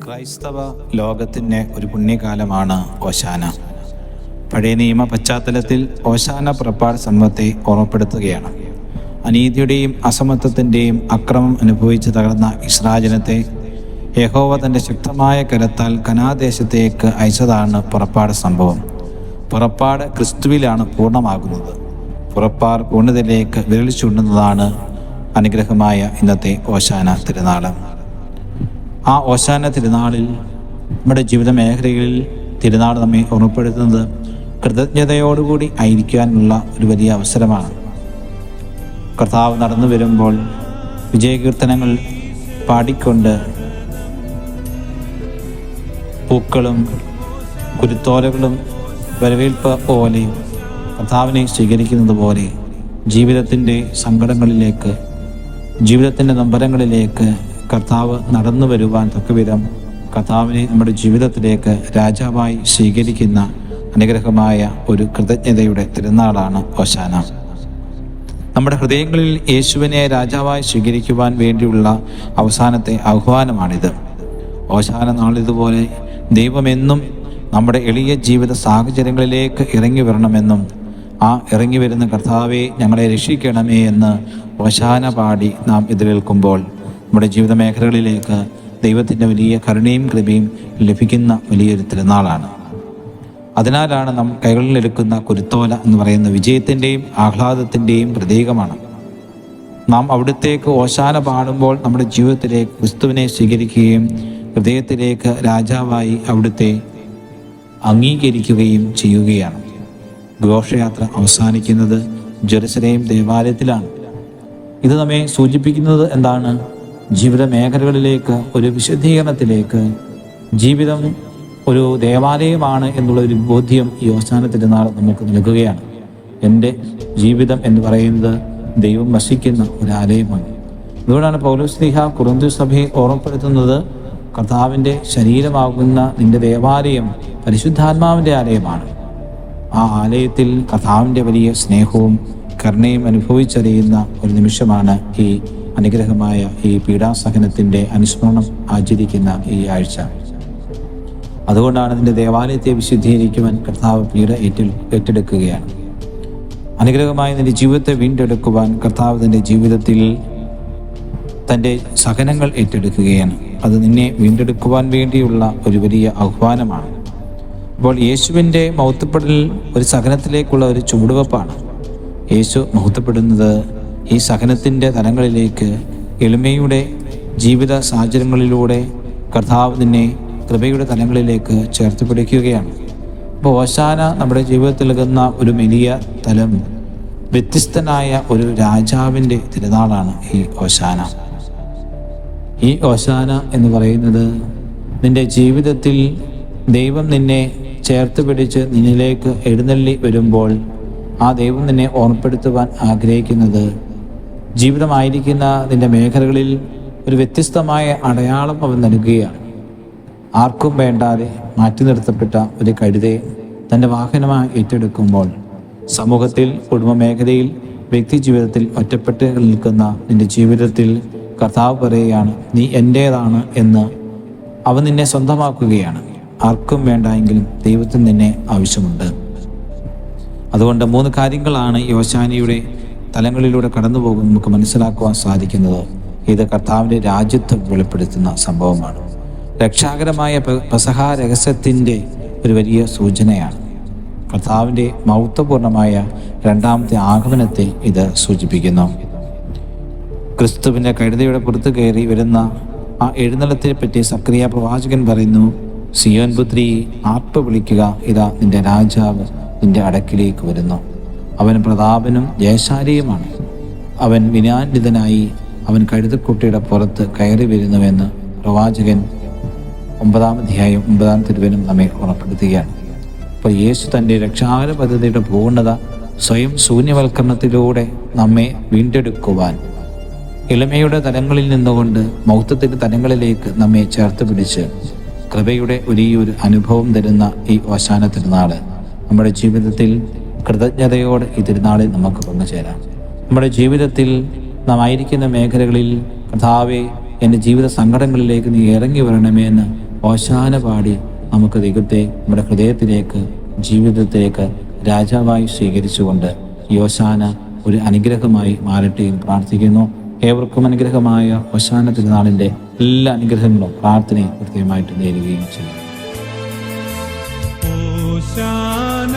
ക്രൈസ്തവ ലോകത്തിൻ്റെ ഒരു പുണ്യകാലമാണ് ഓശാന. പഴയ നിയമ പശ്ചാത്തലത്തിൽ ഓശാന പുറപ്പാട് സംഭവത്തെ ഓർമ്മപ്പെടുത്തുകയാണ്. അനീതിയുടെയും അസമത്വത്തിൻ്റെയും അക്രമം അനുഭവിച്ച് തകർന്ന ഇസ്രായേൽ ജനത്തെ യഹോവ തൻ്റെ ശക്തമായ കരത്താൽ കനാദേശത്തേക്ക് അയച്ചതാണ് പുറപ്പാട് സംഭവം. പുറപ്പാട് ക്രിസ്തുവിലാണ് പൂർണ്ണമാകുന്നത്. പുറപ്പാട് പൂർണ്ണതയിലേക്ക് വിരൽ ചൂണ്ടുന്നതാണ് അനുഗ്രഹമായ ഇന്നത്തെ ഓശാന തിരുനാൾ. ആ ഓശാന തിരുനാളിൽ നമ്മുടെ ജീവിത മേഖലകളിൽ തിരുനാൾ നമ്മെ ഓർമ്മപ്പെടുത്തുന്നത് കൃതജ്ഞതയോടുകൂടി ആയിരിക്കാനുള്ള ഒരു വലിയ അവസരമാണ്. കർത്താവ് നടന്നു വരുമ്പോൾ വിജയകീർത്തനങ്ങൾ പാടിക്കൊണ്ട് പൂക്കളും കുരുത്തോലകളും വരവേൽപ്പ് പോലെ കർത്താവിനെ സ്വീകരിക്കുന്നത് പോലെ ജീവിതത്തിൻ്റെ സങ്കടങ്ങളിലേക്ക്, ജീവിതത്തിൻ്റെ നൊമ്പരങ്ങളിലേക്ക് കർത്താവ് നടന്നു വരുവാൻ തക്കവിധം കർത്താവിനെ നമ്മുടെ ജീവിതത്തിലേക്ക് രാജാവായി സ്വീകരിക്കുന്ന അനുഗ്രഹമായ ഒരു കൃതജ്ഞതയുടെ തിരുനാളാണ് ഓശാന. നമ്മുടെ ഹൃദയങ്ങളിൽ യേശുവിനെ രാജാവായി സ്വീകരിക്കുവാൻ വേണ്ടിയുള്ള അവസാനത്തെ ആഹ്വാനമാണിത്. ഓശാന നാളിതുപോലെ ദൈവമെന്നും നമ്മുടെ എളിയ ജീവിത സാഹചര്യങ്ങളിലേക്ക് ഇറങ്ങി വരണമെന്നും ആ ഇറങ്ങി വരുന്ന കർത്താവെ ഞങ്ങളെ രക്ഷിക്കണമേ എന്ന് ഓശാന പാടി നാം എതിരേൽക്കുമ്പോൾ നമ്മുടെ ജീവിത മേഖലകളിലേക്ക് ദൈവത്തിൻ്റെ വലിയ കരുണയും കൃപയും ലഭിക്കുന്ന വലിയൊരു തിരുനാളാണ്. അതിനാലാണ് നാം കൈകളിലെടുക്കുന്ന കുരുത്തോല എന്ന് പറയുന്ന വിജയത്തിൻ്റെയും ആഹ്ലാദത്തിൻ്റെയും പ്രതീകമാണ്. നാം അവിടുത്തേക്ക് ഓശാന പാടുമ്പോൾ നമ്മുടെ ജീവിതത്തിലേക്ക് ക്രിസ്തുവിനെ സ്വീകരിക്കുകയും ഹൃദയത്തിലേക്ക് രാജാവായി അവിടുത്തെ അംഗീകരിക്കുകയും ചെയ്യുകയാണ്. ഘോഷയാത്ര അവസാനിക്കുന്നത് ജെറുസലേം ദേവാലയത്തിലാണ്. ഇത് നമ്മെ സൂചിപ്പിക്കുന്നത് എന്താണ്? ജീവിത മേഖലകളിലേക്ക്, ഒരു വിശുദ്ധീകരണത്തിലേക്ക്, ജീവിതം ഒരു ദേവാലയമാണ് എന്നുള്ളൊരു ബോധ്യം ഈ ഓശാന തിരുനാൾ നമുക്ക് നൽകുകയാണ്. എൻ്റെ ജീവിതം എന്ന് പറയുന്നത് ദൈവം വസിക്കുന്ന ഒരു ആലയമാണ്. അതുകൊണ്ടാണ് പൗലോസ് ശ്ലീഹ കൊറിന്ത്യർ സഭയെ ഓർമ്മപ്പെടുത്തുന്നത്, കർത്താവിൻ്റെ ശരീരമാകുന്ന നിന്റെ ദേവാലയം പരിശുദ്ധാത്മാവിൻ്റെ ആലയമാണ്. ആ ആലയത്തിൽ കർത്താവിൻ്റെ വലിയ സ്നേഹവും കരുണയും അനുഭവിച്ചറിയുന്ന ഒരു നിമിഷമാണ് ഈ അനുഗ്രഹമായ ഈ പീഡാസഹനത്തിൻ്റെ അനുസ്മരണം ആചരിക്കുന്ന ഈ ആഴ്ച. അതുകൊണ്ടാണ് നിന്റെ ദേവാലയത്തെ വിശുദ്ധീകരിക്കുവാൻ കർത്താവ് പീഡ ഏറ്റെടുക്കുകയാണ്. അനുഗ്രഹമായി നിന്റെ ജീവിതത്തെ വീണ്ടെടുക്കുവാൻ കർത്താവ് തൻ്റെ ജീവിതത്തിൽ തൻ്റെ സഹനങ്ങൾ ഏറ്റെടുക്കുകയാണ്. അത് നിന്നെ വീണ്ടെടുക്കുവാൻ വേണ്ടിയുള്ള ഒരു വലിയ ആഹ്വാനമാണ്. അപ്പോൾ യേശുവിൻ്റെ മഹത്വപ്പെടൽ ഒരു സഹനത്തിലേക്കുള്ള ഒരു ചുവടുവെപ്പാണ്. യേശു മഹത്വപ്പെടുന്നത് ഈ സഹനത്തിൻ്റെ തലങ്ങളിലേക്ക്, എളിമയുടെ ജീവിത സാഹചര്യങ്ങളിലൂടെ കർത്താവ് നിന്നെ കൃപയുടെ തലങ്ങളിലേക്ക് ചേർത്ത് പിടിക്കുകയാണ്. അപ്പോൾ ഓശാന നമ്മുടെ ജീവിതത്തിൽ നൽകുന്ന ഒരു വലിയ തലം, വ്യത്യസ്തനായ ഒരു രാജാവിൻ്റെ തിരുനാളാണ് ഈ ഓശാന. ഈ ഓശാന എന്ന് പറയുന്നത് നിന്റെ ജീവിതത്തിൽ ദൈവം നിന്നെ ചേർത്ത് പിടിച്ച് നിന്നിലേക്ക് എഴുന്നള്ളി വരുമ്പോൾ ആ ദൈവം നിന്നെ ഓർമ്മപ്പെടുത്തുവാൻ ആഗ്രഹിക്കുന്നത് ജീവിതമായിരിക്കുന്ന നിന്റെ മേഖലകളിൽ ഒരു വ്യത്യസ്തമായ അടയാളം അവൻ നൽകുകയാണ്. ആർക്കും വേണ്ടാതെ മാറ്റി നിർത്തപ്പെട്ട ഒരു കഴുതയെ തൻ്റെ വാഹനമായി ഏറ്റെടുക്കുമ്പോൾ സമൂഹത്തിൽ, കുടുംബ മേഖലയിൽ, വ്യക്തി ജീവിതത്തിൽ ഒറ്റപ്പെട്ട് നിൽക്കുന്ന നിന്റെ ജീവിതത്തിൽ കർത്താവ് പറയുകയാണ്, നീ എൻ്റേതാണ് എന്ന് അവൻ നിന്നെ സ്വന്തമാക്കുകയാണ്. ആർക്കും വേണ്ട എങ്കിലും ദൈവത്തിന് നിന്നെ ആവശ്യമുണ്ട്. അതുകൊണ്ട് 3 കാര്യങ്ങളാണ് ഈ ഓശാനയുടെ തലങ്ങളിലൂടെ കടന്നു പോകുമ്പോൾ നമുക്ക് മനസ്സിലാക്കുവാൻ സാധിക്കുന്നത്. ഇത് കർത്താവിൻ്റെ രാജ്യത്വം വെളിപ്പെടുത്തുന്ന സംഭവമാണ്. രക്ഷാകരമായ പെസഹ രഹസ്യത്തിൻ്റെ ഒരു വലിയ സൂചനയാണ്. കർത്താവിൻ്റെ മഹത്വപൂർണമായ രണ്ടാമത്തെ ആഗമനത്തെ ഇത് സൂചിപ്പിക്കുന്നു. ക്രിസ്തുവിൻ്റെ കഴുതയുടെ പുറത്ത് കയറി വരുന്ന ആ എഴുന്നള്ളത്തെ പറ്റി സക്രിയ പ്രവാചകൻ പറയുന്നു, സിയോൻ പുത്രി ആർപ്പ് വിളിക്കുക, ഇതാ നിന്റെ രാജാവ് നിന്റെ അടുക്കിലേക്ക് വരുന്നു. അവൻ പ്രതാപനും ജയശാലിയുമാണ്. അവൻ വിനാന്വിതനായി അവൻ കഴുതക്കുട്ടിയുടെ പുറത്ത് കയറി വരുന്നുവെന്ന് പ്രവാചകൻ 9-ാം അധ്യായം 9-ാം തിരുവചനം നമ്മെ ഓർമ്മപ്പെടുത്തുകയാണ്. അപ്പോൾ യേശു തൻ്റെ രക്ഷാകര പദ്ധതിയുടെ പൂർണ്ണത സ്വയം ശൂന്യവൽക്കരണത്തിലൂടെ നമ്മെ വീണ്ടെടുക്കുവാൻ എളിമയുടെ തലങ്ങളിൽ നിന്നുകൊണ്ട് മൗത്വത്തിൻ്റെ തലങ്ങളിലേക്ക് നമ്മെ ചേർത്ത് പിടിച്ച് കൃപയുടെ വലിയൊരു അനുഭവം തരുന്ന ഈ ഓശാന തിരുനാള് നമ്മുടെ ജീവിതത്തിൽ കൃതജ്ഞതയോടെ ഈ തിരുനാളിൽ നമുക്ക് പങ്കുചേരാം. നമ്മുടെ ജീവിതത്തിൽ നാം ആയിരിക്കുന്ന മേഖലകളിൽ കർത്താവേ, എൻ്റെ ജീവിത സങ്കടങ്ങളിലേക്ക് നീ ഇറങ്ങി വരണമേ എന്ന് ഓശാന പാടി നമുക്ക് ദൈവത്തെ നമ്മുടെ ഹൃദയത്തിലേക്ക്, ജീവിതത്തിലേക്ക് രാജാവായി സ്വീകരിച്ചുകൊണ്ട് ഈ ഓശാന ഒരു അനുഗ്രഹമായി മാറട്ടെ എന്ന് പ്രാർത്ഥിക്കുന്നു. ഏവർക്കും അനുഗ്രഹമായ ഓശാന തിരുനാളിൻ്റെ എല്ലാ അനുഗ്രഹങ്ങളും പ്രാർത്ഥനയും കൃത്യമായിട്ട് നേരുകയും ചെയ്യും. ഓശാന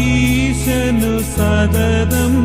ഈശനു സദതം